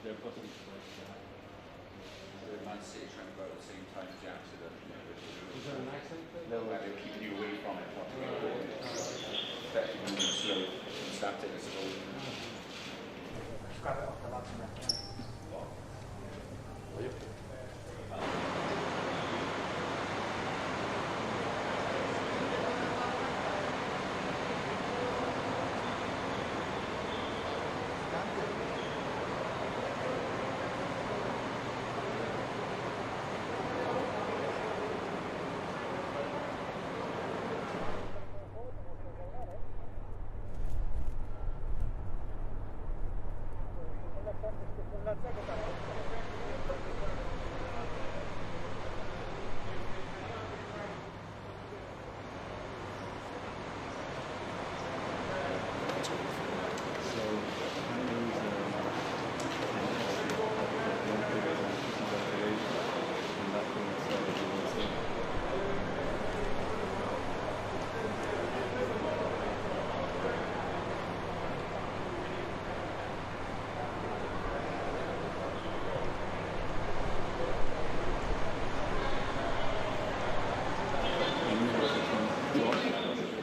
they're possible to play. Man City trying to go at the same time as the accident. Is there an accent? No, they're keeping you away from it. Effectively moving slow and static, I suppose.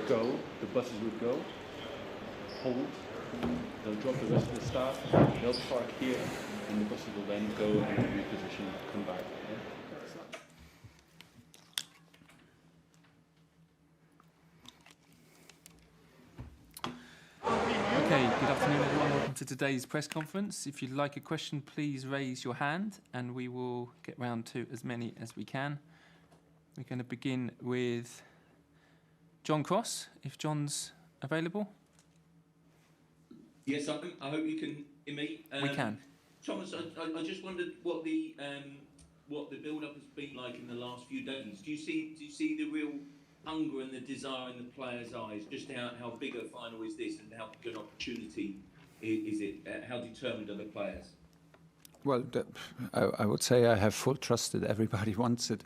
Go, the buses would go, hold, they'll drop the rest of the staff, they'll park here, and the buses will then go and reposition, come back. Okay, good afternoon everyone, welcome to today's press conference. If you'd like a question, please raise your hand and we will get round to as many as we can. We're going to begin with John Cross, if John's available. Yes, I hope you can hear me. We can. Thomas, I just wondered what the build-up has been like in the last few days. Do you see the real hunger and the desire in the players' eyes? Just how big a final is this, and how big an opportunity is it? How determined are the players? Well, I would say I have full trust that everybody wants it.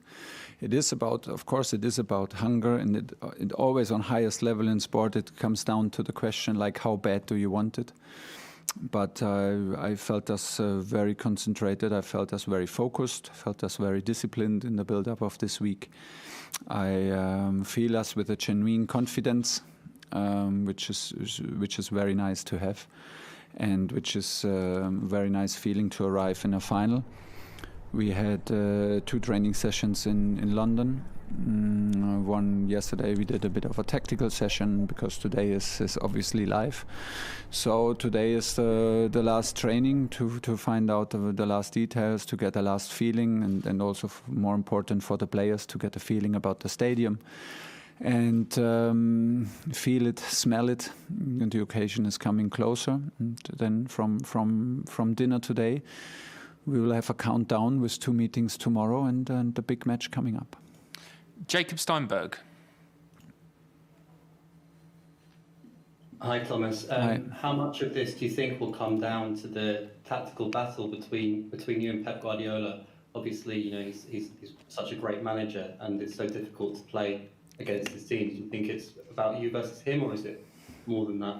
It is about, of course, it is about hunger, and it always on highest level in sport, it comes down to the question like, how bad do you want it? But I felt us very concentrated. I felt us very focused. Felt us very disciplined in the build-up of this week. I feel us with a genuine confidence, which is very nice to have, and which is a very nice feeling to arrive in a final. We had 2 training sessions in London. One yesterday we did a bit of a tactical session because today is obviously live. So today is the last training to find out the last details, to get the last feeling, and also more important for the players to get a feeling about the stadium and feel it, smell it. And the occasion is coming closer. And then from dinner today, we will have a countdown with 2 meetings tomorrow and the big match coming up. Jacob Steinberg. Hi, Thomas. Hi. How much of this do you think will come down to the tactical battle between you and Pep Guardiola? Obviously, you know, he's such a great manager, and it's so difficult to play against his team. Do you think it's about you versus him, or is it more than that?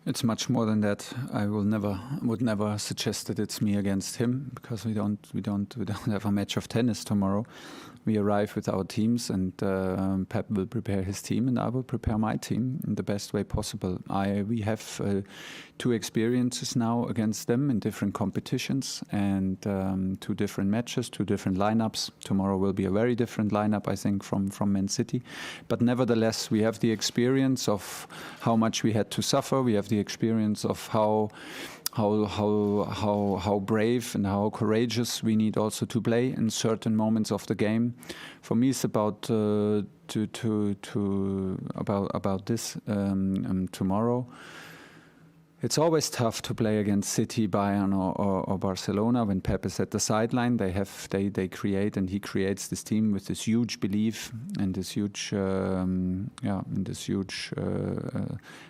It's much more than that. I would never suggest that it's me against him, because we don't have a match of tennis tomorrow. We arrive with our teams, and Pep will prepare his team, and I will prepare my team in the best way possible. We have 2 experiences now against them in different competitions, and 2 different matches, 2 different lineups. Tomorrow will be a very different lineup, I think, from Man City. But nevertheless, we have the experience of how much we had to suffer. We have the experience of how brave and how courageous we need also to play in certain moments of the game. For me, it's about this tomorrow. It's always tough to play against City, Bayern, or Barcelona when Pep is at the sideline. They create, and he creates this team with this huge belief and this huge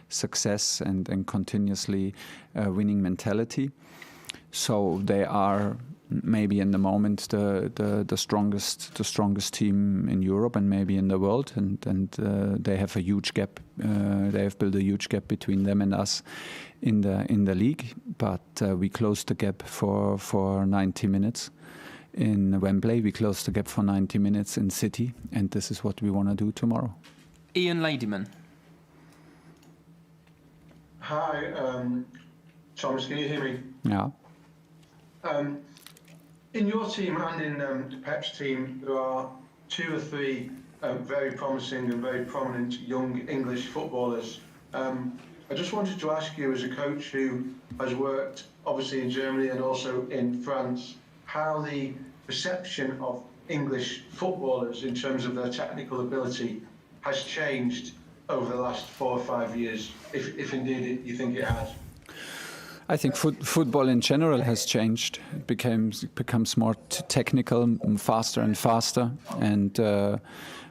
success and continuously winning mentality. So they are maybe in the moment the strongest team in Europe and maybe in the world, and they have a huge gap. They have built a huge gap between them and us in the league. But we closed the gap for 90 minutes in Wembley. We closed the gap for 90 minutes in City, and this is what we want to do tomorrow. Ian Ladyman. Hi, Thomas, can you hear me? Yeah. In your team and in Pep's team, there are 2 or 3 very promising and very prominent young English footballers. I just wanted to ask you, as a coach who has worked obviously in Germany and also in France, how the perception of English footballers in terms of their technical ability has changed over the last 4 or 5 years, if indeed you think it has. I think football in general has changed. It becomes more technical, faster and faster, and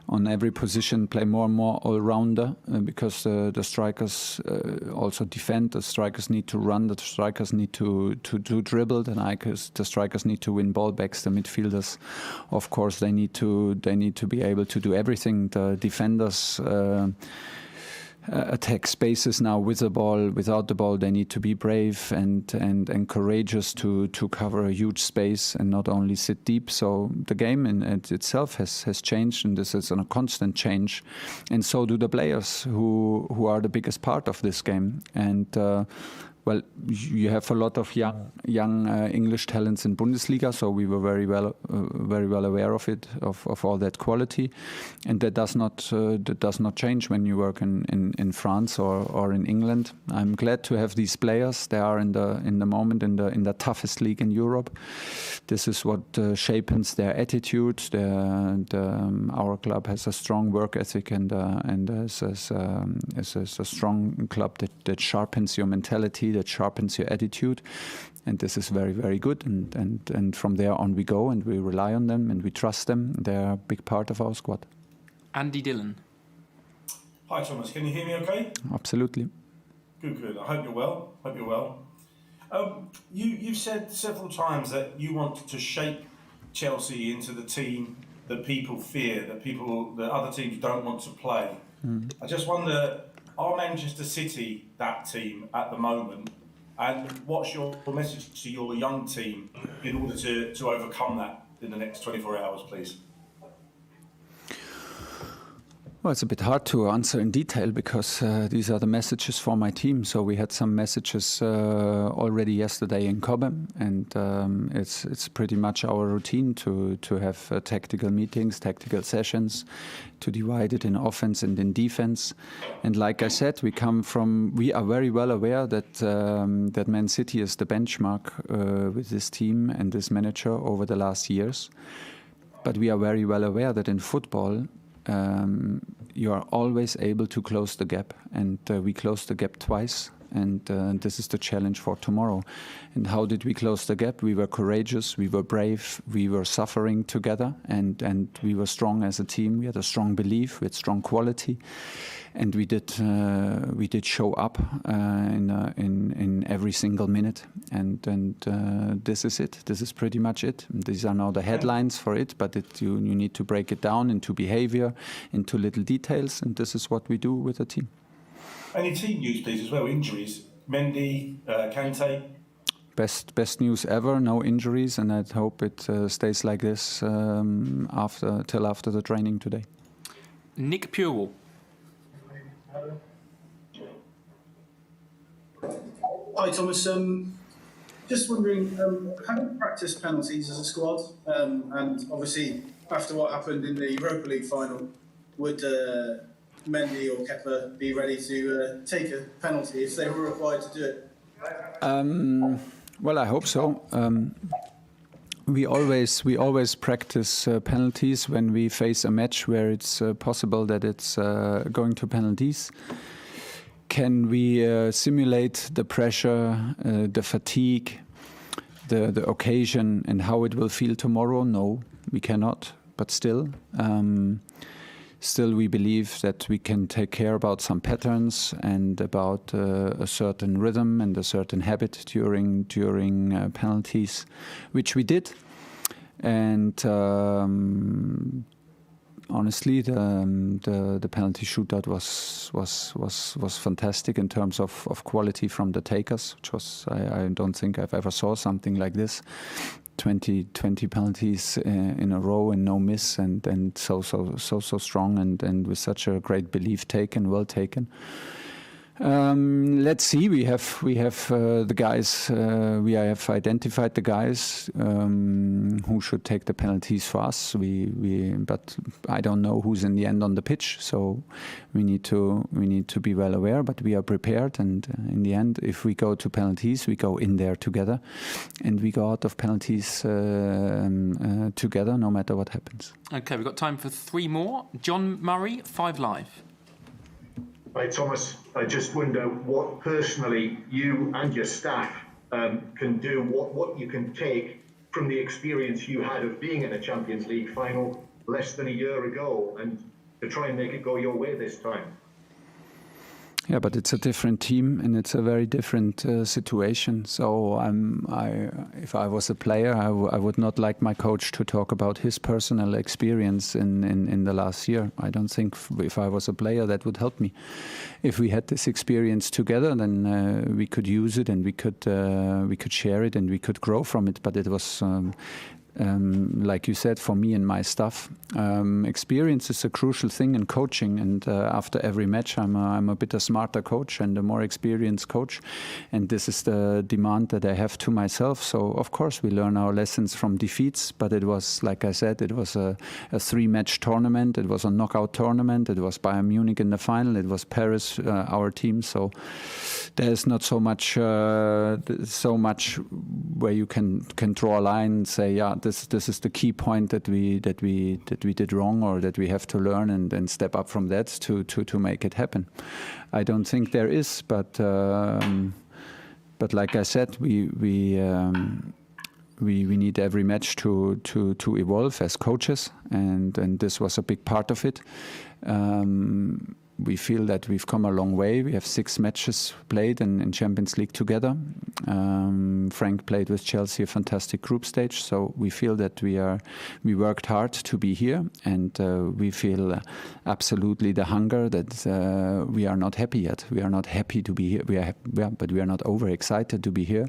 on every position play more and more all-rounder because the strikers also defend. The strikers need to run. The strikers need to dribble. The strikers need to win ball backs. The midfielders, of course, they need to be able to do everything. The defenders attack spaces now with the ball. Without the ball, they need to be brave and courageous to cover a huge space and not only sit deep. So the game in itself has changed, and this is a constant change. And so do the players who are the biggest part of this game. And well, you have a lot of young English talents in Bundesliga, so we were very well aware of it, of all that quality, and that does not change when you work in France or in England. I'm glad to have these players. They are in the moment in the toughest league in Europe. This is what shapes their attitude. Our club has a strong work ethic and is a strong club that sharpens your mentality, that sharpens your attitude, and this is very, very good. And from there on we go, and we rely on them and we trust them. They're a big part of our squad. Andy Dillon. Hi Thomas, can you hear me okay? Absolutely. Good. I hope you're well. You've said several times that you want to shape Chelsea into the team that people fear, that other teams don't want to play. I just wonder, are Manchester City that team at the moment? And what's your message to your young team in order to overcome that in the next 24 hours, please? Well, it's a bit hard to answer in detail because these are the messages for my team. So we had some messages already yesterday in Cobham, and it's pretty much our routine to have tactical meetings, tactical sessions, to divide it in offense and in defense. And like I said, we are very well aware that Man City is the benchmark with this team and this manager over the last years. But we are very well aware that in football, you are always able to close the gap, and we closed the gap twice, and this is the challenge for tomorrow. And how did we close the gap? We were courageous, we were brave, we were suffering together, and we were strong as a team. We had a strong belief, we had strong quality, and we did show up in every single minute, and this is it. This is pretty much it. These are now the headlines for it, but you need to break it down into behavior, into little details, and this is what we do with the team. Any team news, please, as well? Injuries, Mendy, Kante. Best news ever. No injuries, and I hope it stays like this till after the training today. Nick Purewell. Hi Thomas, just wondering, how do you practice penalties as a squad? And obviously, after what happened in the Europa League final, would Mendy or Kepa be ready to take a penalty if they were required to do it? Well, I hope so. We always practice penalties when we face a match where it's possible that it's going to penalties. Can we simulate the pressure, the fatigue, the occasion, and how it will feel tomorrow? No, we cannot. But still, still we believe that we can take care about some patterns and about a certain rhythm and a certain habit during penalties, which we did. And honestly, the penalty shootout was fantastic in terms of quality from the takers, which was I don't think I've ever saw something like this. 20 penalties in a row and no miss, and so strong and with such a great belief well taken. Let's see. We have the guys. We have identified the guys who should take the penalties for us. But I don't know who's in the end on the pitch. So we need to be well aware. But we are prepared. And in the end, if we go to penalties, we go in there together, and we go out of penalties together, no matter what happens. Okay, we've got time for 3 more. John Murray, 5 Live. Right, Thomas, I just wonder what personally you and your staff can do, what you can take from the experience you had of being in a Champions League final less than a year ago, and to try and make it go your way this time. Yeah, but it's a different team and it's a very different situation. So if I was a player, I would not like my coach to talk about his personal experience in the last year. I don't think if I was a player that would help me. If we had this experience together, then we could use it and we could share it and we could grow from it. But it was. Like you said, for me and my staff, experience is a crucial thing in coaching. And after every match, I'm a bit a smarter coach and a more experienced coach. And this is the demand that I have to myself. So, of course, we learn our lessons from defeats. But it was, like I said, it was a 3-match tournament. It was a knockout tournament. It was Bayern Munich in the final. It was Paris, our team. So there's not so much where you can draw a line and say, yeah, this is the key point that we did wrong, or that we have to learn and step up from that to make it happen. I don't think there is, but like I said, we need every match to evolve as coaches, and this was a big part of it. We feel that we've come a long way. We have 6 matches played in Champions League together. Frank played with Chelsea a fantastic group stage, so we feel that we worked hard to be here, and we feel absolutely the hunger that we are not happy yet. We are not happy to be here. But we are not overexcited to be here.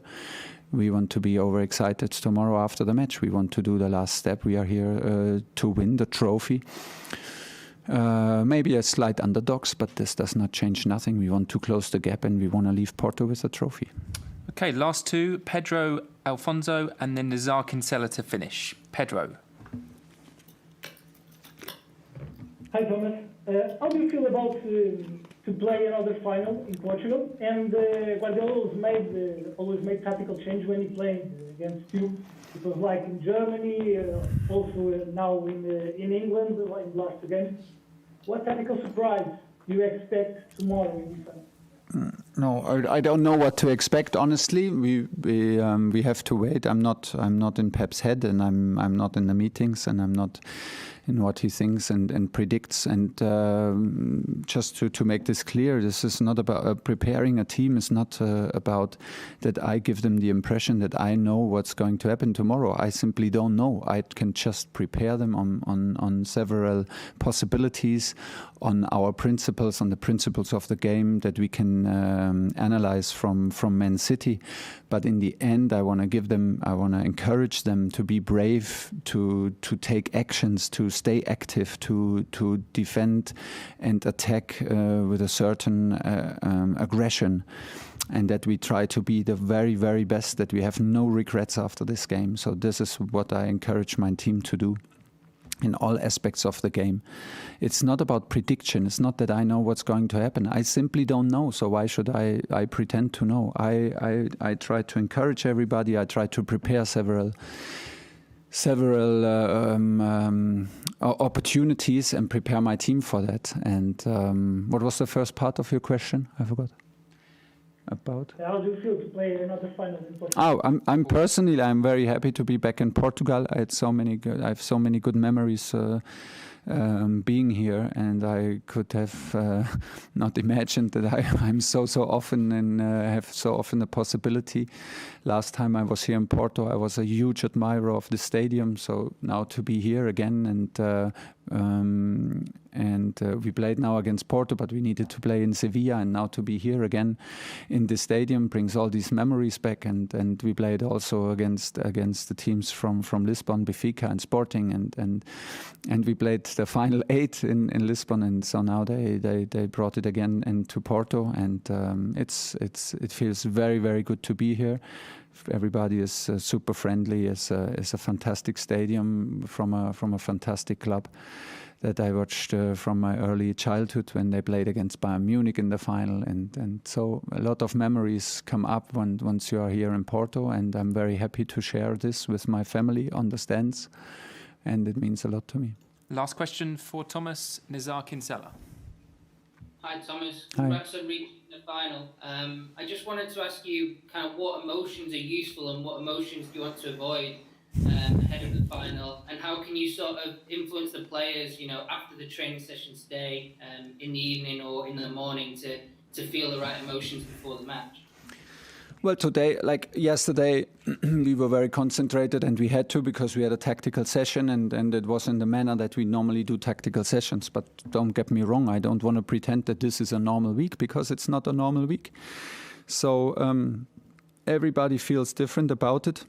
We want to be overexcited tomorrow after the match. We want to do the last step. We are here to win the trophy. Maybe a slight underdogs, but this does not change nothing. We want to close the gap and we want to leave Porto with a trophy. Okay, last 2, Pedro Alfonso and then Nazar Kinsella to finish. Pedro. Hi, Thomas. How do you feel about to play another final in Portugal? And Guardiola always made tactical change when he played against you. It was like in Germany, also now in England, in the last 2 games. What tactical surprise do you expect tomorrow in this final? No, I don't know what to expect. Honestly, we have to wait. I'm not in Pep's head, and I'm not in the meetings, and I'm not in what he thinks and predicts. And just to make this clear, this is not about preparing a team. It's not about that I give them the impression that I know what's going to happen tomorrow. I simply don't know. I can just prepare them on several possibilities, on our principles, on the principles of the game that we can analyze from Man City. But in the end, I want to encourage them to be brave, to take actions, to stay active, to defend and attack with a certain aggression, and that we try to be the very, very best, that we have no regrets after this game. So this is what I encourage my team to do in all aspects of the game. It's not about prediction. It's not that I know what's going to happen. I simply don't know. So why should I pretend to know? I try to encourage everybody. I try to prepare several opportunities and prepare my team for that. And what was the first part of your question? I forgot. About? How do you feel to play another final in Portugal? I'm very happy to be back in Portugal. I have so many good memories being here, and I could have not imagined that I'm so often and have so often the possibility. Last time I was here in Porto, I was a huge admirer of the stadium. So now to be here again, and we played now against Porto, but we needed to play in Sevilla, and now to be here again in the stadium brings all these memories back. And we played also against the teams from Lisbon, Benfica and Sporting, and we played the final 8 in Lisbon, and so now they brought it again into Porto, and it feels very, very good to be here. Everybody is super friendly. It's a fantastic stadium from a fantastic club that I watched from my early childhood when they played against Bayern Munich in the final, and so a lot of memories come up once you are here in Porto, and I'm very happy to share this with my family on the stands, and it means a lot to me. Last question for Thomas, Nizar Kinsella. Hi Thomas, Hi. congrats on reaching the final. I just wanted to ask you kind of what emotions are useful and what emotions do you want to avoid ahead of the final, and how can you sort of influence the players, after the training session today, in the evening or in the morning to feel the right emotions before the match? Well, today, like yesterday, we were very concentrated, and we had to because we had a tactical session, and it was in the manner that we normally do tactical sessions. But don't get me wrong, I don't want to pretend that this is a normal week, because it's not a normal week. So everybody feels different about it.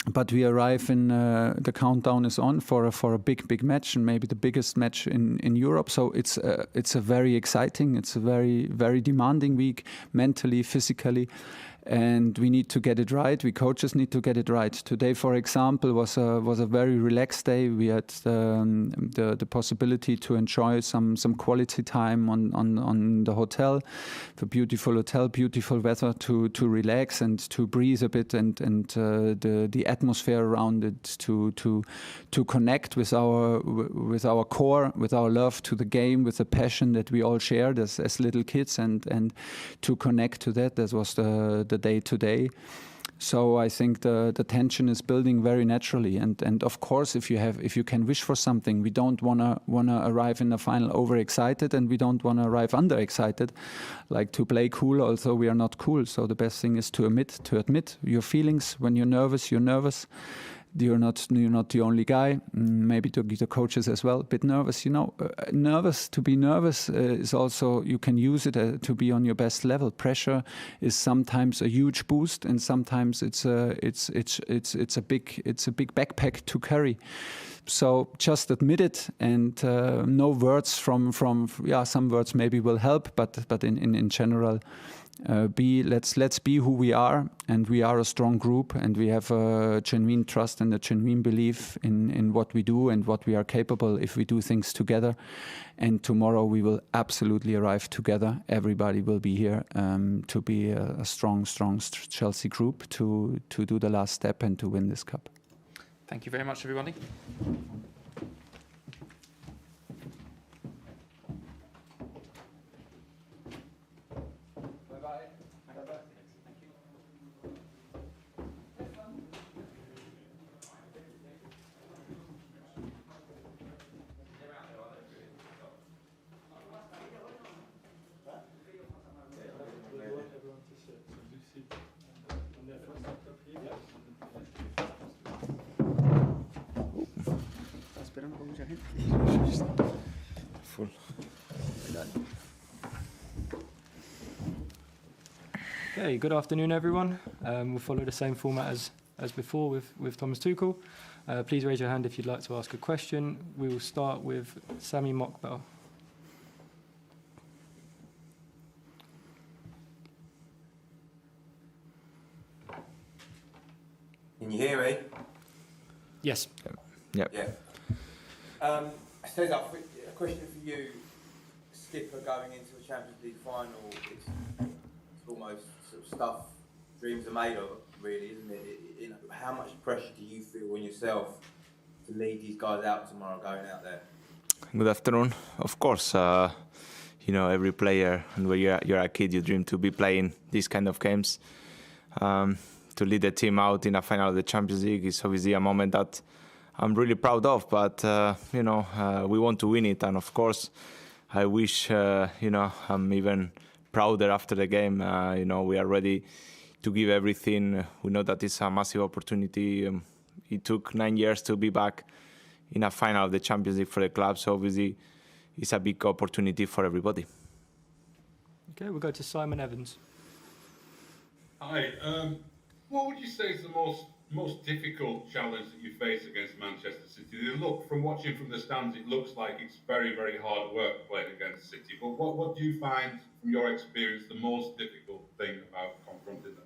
But we arrive in the countdown is on for a big match, and maybe the biggest match in Europe. So it's a very exciting, it's a very, very demanding week, mentally, physically, and we need to get it right. We coaches need to get it right. Today, for example, was a very relaxed day. We had the possibility to enjoy some quality time on the hotel, the beautiful hotel, beautiful weather to relax and to breathe a bit, and the atmosphere around it to connect with our core, with our love to the game, with the passion that we all shared as little kids, and to connect to that. That was the day today. So I think the tension is building very naturally, and of course, if you can wish for something, we don't wanna arrive in the final overexcited, and we don't wanna arrive underexcited, like to play cool. Also, we are not cool. So the best thing is to admit your feelings. When you're nervous, you're nervous. You're not the only guy. Maybe the coaches as well, a bit nervous. Nervous. To be nervous is also, you can use it to be on your best level. Pressure is sometimes a huge boost, and sometimes it's a big backpack to carry. So just admit it, and no words from some words maybe will help, but in general. Let's be who we are, and we are a strong group, and we have a genuine trust and a genuine belief in what we do and what we are capable if we do things together. And tomorrow we will absolutely arrive together. Everybody will be here to be a strong Chelsea group to do the last step and to win this cup. Thank you very much, everybody. Full. Okay, good afternoon, everyone. We'll follow the same format as before with Thomas Tuchel. Please raise your hand if you'd like to ask a question. We will start with Sami Mokbel. Can you hear me? Yes. Yep. Yeah. Cesar, a question for you. Skipper going into a Champions League final, it's almost sort of stuff dreams are made of, really, isn't it? How much pressure do you feel on yourself to lead these guys out tomorrow, going out there? Good afternoon. Of course, every player, and when you're a kid, you dream to be playing these kind of games. To lead the team out in a final of the Champions League is obviously a moment that I'm really proud of. But we want to win it, and of course, I wish I'm even prouder after the game. We are ready to give everything. We know that it's a massive opportunity. It took 9 years to be back in a final of the Champions League for the club, so obviously it's a big opportunity for everybody. Okay, we'll go to Simon Evans. Hi. What would you say is the most difficult challenge that you face against Manchester City? From watching from the stands, it looks like it's very, very hard work playing against City. But what do you find, from your experience, the most difficult thing about confronting them?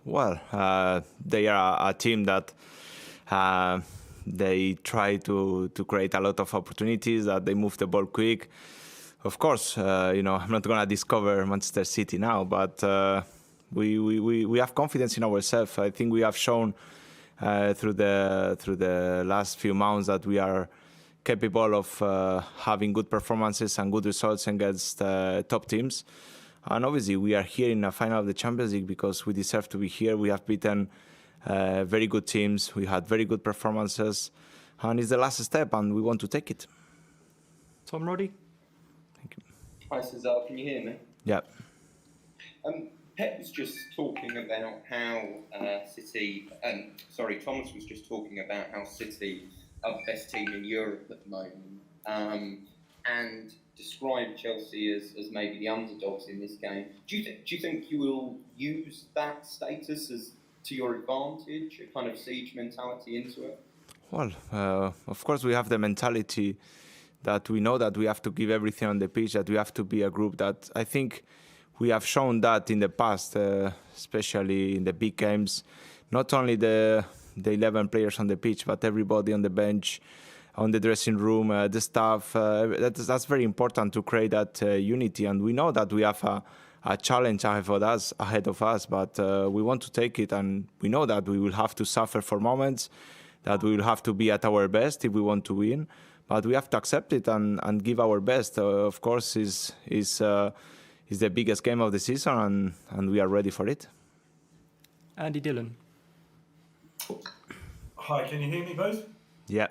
Well, they are a team that they try to create a lot of opportunities, that they move the ball quick. Of course, I'm not going to discover Manchester City now, but we have confidence in ourselves. I think we have shown through the last few months that we are capable of having good performances and good results against top teams. And obviously, we are here in the final of the Champions League because we deserve to be here. We have beaten very good teams. We had very good performances. And it's the last step, and we want to take it. Tom Roddy? Thank you. Hi, Cesar. Can you hear me? Yeah. Pep was just talking about how Thomas was just talking about how City are the best team in Europe at the moment, and described Chelsea as maybe the underdogs in this game. Do you think you will use that status as to your advantage, a kind of siege mentality into it? Well, of course we have the mentality that we know that we have to give everything on the pitch, that we have to be a group that I think we have shown that in the past, especially in the big games, not only the 11 players on the pitch, but everybody on the bench, on the dressing room, the staff. That's very important to create that unity. And we know that we have a challenge ahead of us, but we want to take it. And we know that we will have to suffer for moments, that we will have to be at our best if we want to win. But we have to accept it and give our best. Of course, is the biggest game of the season, and we are ready for it. Andy Dillon. Hi, can you hear me both? Yeah.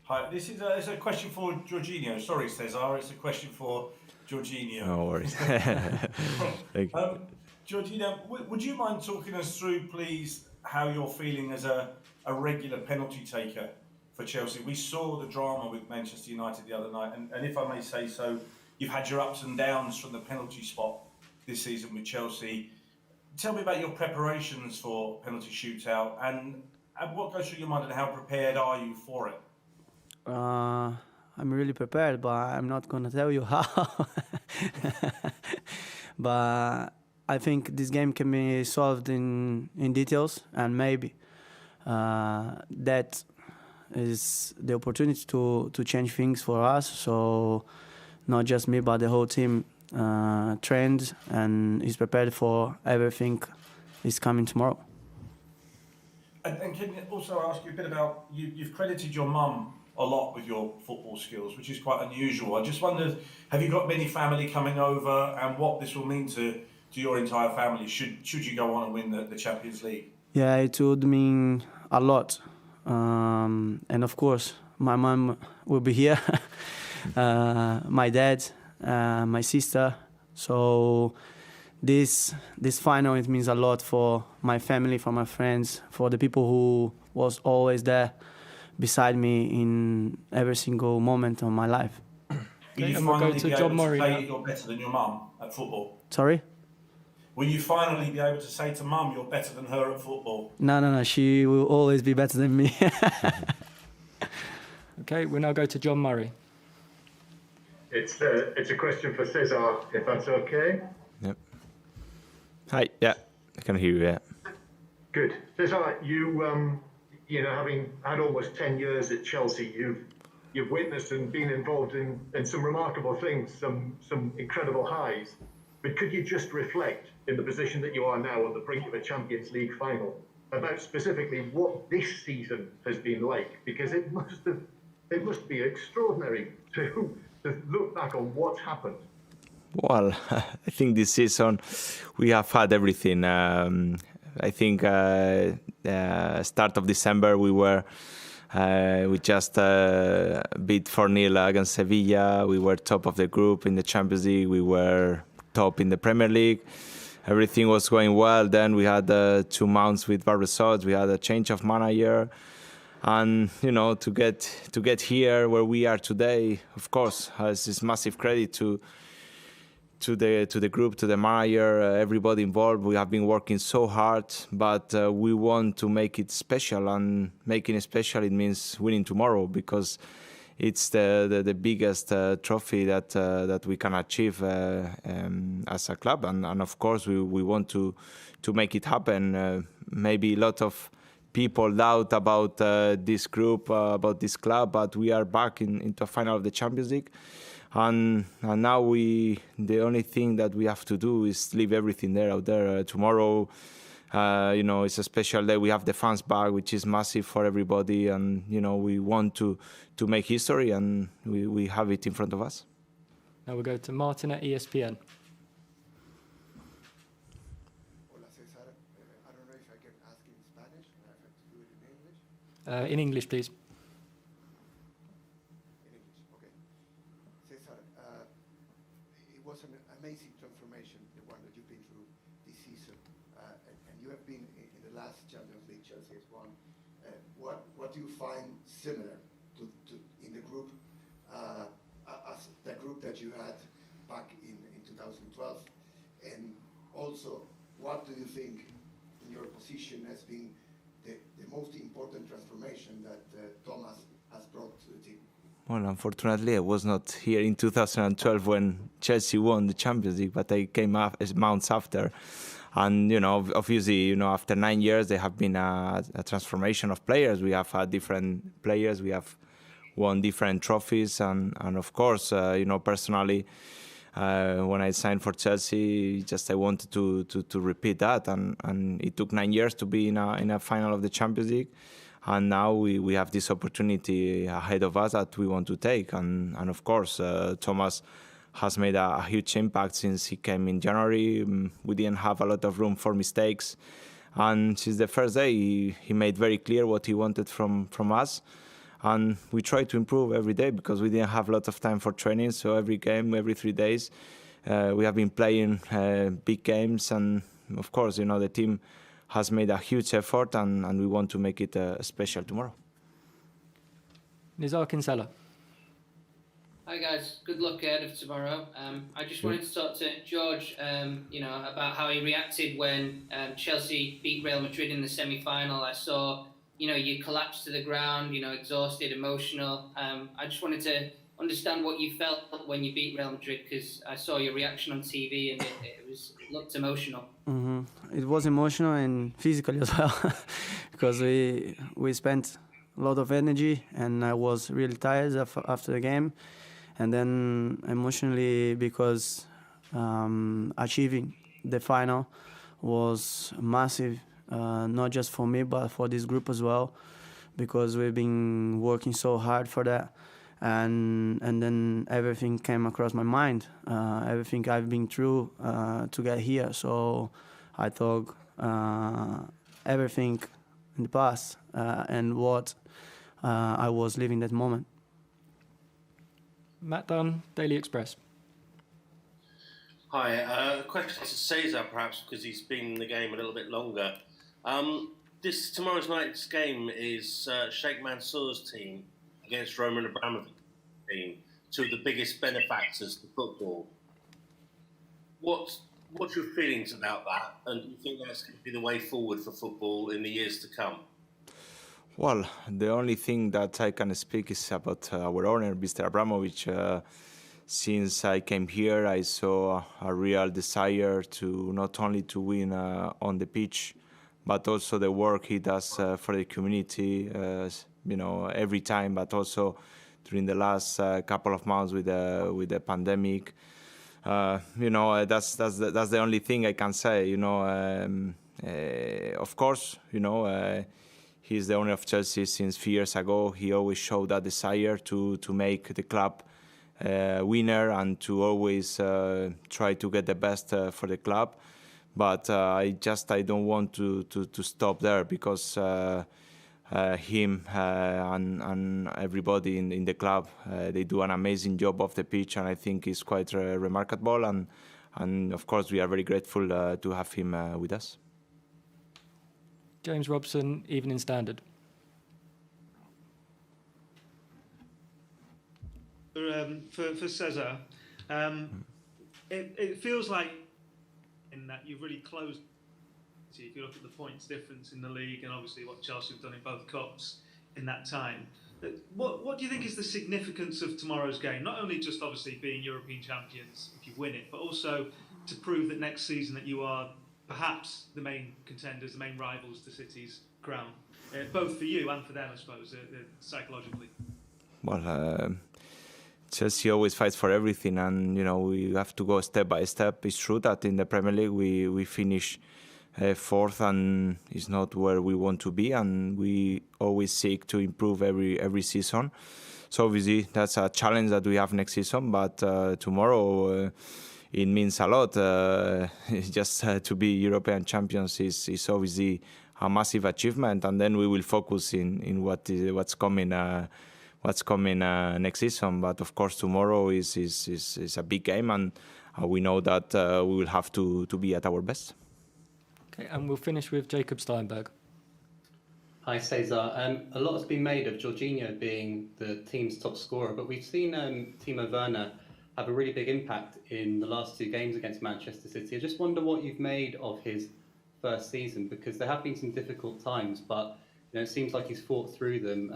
Hi, this is it's a question for Jorginho. Sorry, Cesar, it's a question for Jorginho. No worries. Thank you. Jorginho, would you mind talking us through, please, how you're feeling as a regular penalty taker for Chelsea? We saw the drama with Manchester United the other night, and if I may say so, you've had your ups and downs from the penalty spot this season with Chelsea. Tell me about your preparations for penalty shootout, and what goes through your mind, and how prepared are you for it? I'm really prepared, but I'm not going to tell you how. But I think this game can be solved in details, and maybe that is the opportunity to change things for us. So not just me, but the whole team trained and is prepared for everything is coming tomorrow. And can you also ask you a bit about, you've credited your mum a lot with your football skills, which is quite unusual. I just wondered, have you got many family coming over, and what this will mean to your entire family should you go on and win the Champions League? Yeah, it would mean a lot. And of course, my mom will be here, my dad, my sister. So this final, it means a lot for my family, for my friends, for the people who was always there beside me in every single moment of my life. Will you finally be able to say you're better than your mum at football? Sorry? Will you finally be able to say to mum you're better than her at football? No, she will always be better than me. Okay, we'll now go to John Murray. It's a question for Cesar, if that's okay. Yep. Hi, yeah, I can hear you, yeah. Good. Cesar, you know, having had almost 10 years at Chelsea, you've witnessed and been involved in some remarkable things, some incredible highs. But could you just reflect, in the position that you are now on the brink of a Champions League final, about specifically what this season has been like? Because it must be extraordinary to look back on what's happened. Well, I think this season we have had everything. I think start of December we were We just beat 4-0 against Sevilla. We were top of the group in the Champions League. We were top in the Premier League. Everything was going well. Then we had 2 months with bad results. We had a change of manager. And, you know, to get here where we are today, of course, has this massive credit to the group, to the manager, everybody involved. We have been working so hard, but we want to make it special, and making it special, it means winning tomorrow, because it's the biggest trophy that we can achieve as a club, and of course we want to make it happen. Maybe a lot of people doubt about this group, about this club, but we are back into a final of the Champions League. And now the only thing that we have to do is leave everything out there. Tomorrow, you know, it's a special day. We have the fans back, which is massive for everybody, and you know, we want to make history, and we have it in front of us. Now we'll go to Martin at ESPN. Hola Cesar, I don't know if I can ask in Spanish, or I have to do it in English. In English, please. It was an amazing transformation, the one that you've been through this season, and you have been in the last Champions League Chelsea has won. What do you find similar to in the group as the group that you had back in 2012, and also what do you think in your position has been the most important transformation that Thomas has brought to the team? Well, unfortunately, I was not here in 2012 when Chelsea won the Champions League, but I came up as months after. And, you know, obviously, you know, after 9 years, there have been a transformation of players. We have had different players. We have won different trophies. And of course, you know, personally, when I signed for Chelsea, I wanted to repeat that. And it took 9 years to be in a final of the Champions League. And now we have this opportunity ahead of us that we want to take. And of course, Thomas has made a huge impact since he came in January. We didn't have a lot of room for mistakes. And since the first day, he made very clear what he wanted from us. And we try to improve every day because we didn't have a lot of time for training. So every game, every 3 days, we have been playing big games. And of course, you know, the team has made a huge effort, and we want to make it special tomorrow. Nizar Kinsella. Hi guys, good luck ahead of tomorrow. I just wanted to talk to George, you know, about how he reacted when Chelsea beat Real Madrid in the semi-final. I saw, you know, you collapsed to the ground, you know, exhausted, emotional. I just wanted to understand what you felt when you beat Real Madrid, because I saw your reaction on TV and it looked emotional. Mm-hmm. It was emotional and physically as well, because we spent a lot of energy and I was really tired after the game, and then emotionally because achieving the final was massive, not just for me but for this group as well, because we've been working so hard for that. And then everything came across my mind, everything I've been through to get here. So I thought everything in the past and what I was living that moment. Matt Dunn, Daily Express. Hi, question to Cesar perhaps, because he's been in the game a little bit longer. Tomorrow's night's game is Sheikh Mansour's team against Roman Abramovich's team, two of the biggest benefactors to football. What's your feelings about that, and do you think that's going to be the way forward for football in the years to come? Well, the only thing that I can speak is about our owner, Mr. Abramovich. Since I came here, I saw a real desire to not only to win on the pitch, but also the work he does for the community. You know, every time, but also during the last couple of months with the pandemic. You know, that's the only thing I can say. You know, of course, you know, he's the owner of Chelsea since a few years ago. He always showed that desire to make the club winner and to always try to get the best for the club. But I don't want to stop there, because him and everybody in the club. They do an amazing job off the pitch, and I think it's quite remarkable. And of course, we are very grateful to have him with us. James Robson, Evening Standard. For Cesar, it feels like in that you've really closed. If you look at the points difference in the league and obviously what Chelsea have done in both cups in that time, what do you think is the significance of tomorrow's game? Not only just obviously being European champions if you win it, but also to prove that next season that you are perhaps the main contenders, the main rivals to City's crown, both for you and for them, I suppose, psychologically. Well, Chelsea always fights for everything, and we have to go step by step. It's true that in the Premier League we finish fourth, and it's not where we want to be, and we always seek to improve every season. So obviously that's a challenge that we have next season, but tomorrow it means a lot. Just to be European champions is obviously a massive achievement, and then we will focus in what's coming next season. But of course tomorrow is a big game, and we know that we will have to be at our best. Okay, and we'll finish with Jacob Steinberg. Hi, Cesar. A lot has been made of Jorginho being the team's top scorer, but we've seen Timo Werner have a really big impact in the last 2 games against Manchester City. I just wonder what you've made of his first season, because there have been some difficult times, but it seems like he's fought through them.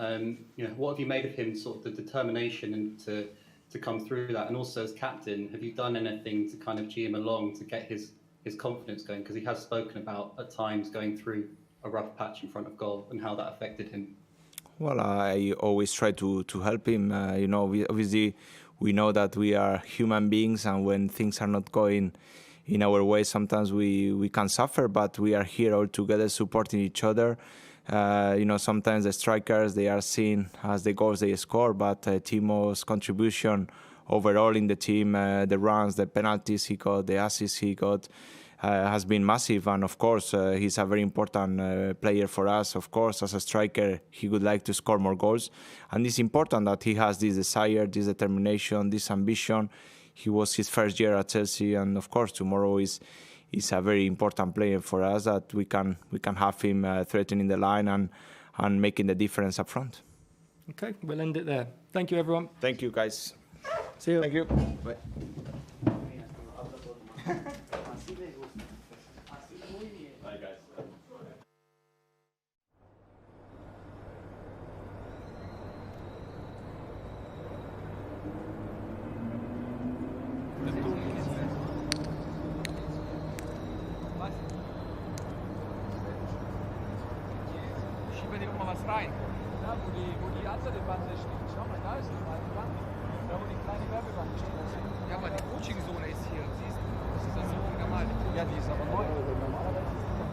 What have you made of him, sort of the determination and to come through that? And also as captain, have you done anything to kind of gee him along to get his confidence going? Because he has spoken about at times going through a rough patch in front of goal and how that affected him. Well, I always try to help him. Obviously we know that we are human beings, and when things are not going in our way, sometimes we can suffer, but we are here all together supporting each other. Sometimes the strikers, they are seen as the goals they score, but Timo's contribution overall in the team, the runs, the penalties he got, the assists he got, has been massive. And of course, he's a very important player for us. Of course, as a striker, he would like to score more goals. And it's important that he has this desire, this determination, this ambition. He was his first year at Chelsea, and of course, tomorrow is a very important player for us, that we can have him threatening the line and making the difference up front. Okay, we'll end it there. Thank you, everyone. Thank you, guys. See you. Thank you. Bye. Bye, guys. Schieben die immer was rein. Ja, wo die andere Bande steht. Schau mal, da ist die kleine Bande. Da wo die kleine Werbebande steht. Ja, aber die Coaching-Zone ist hier. Siehst du? Das ist so normal. Ja, die ist aber neu. Normalerweise ist die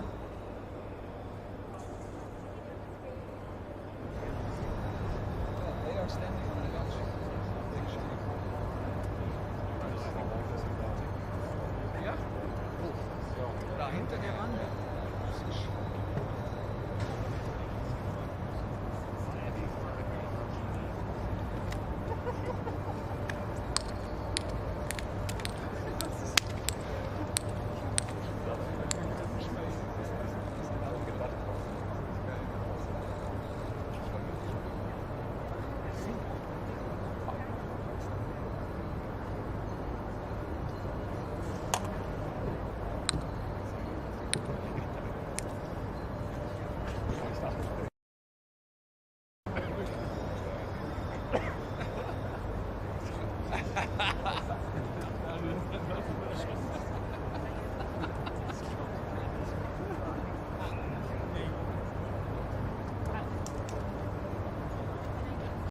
they are standing on the bench. Ja? Oh. Da hinter der Wand. Ha ha ha ha!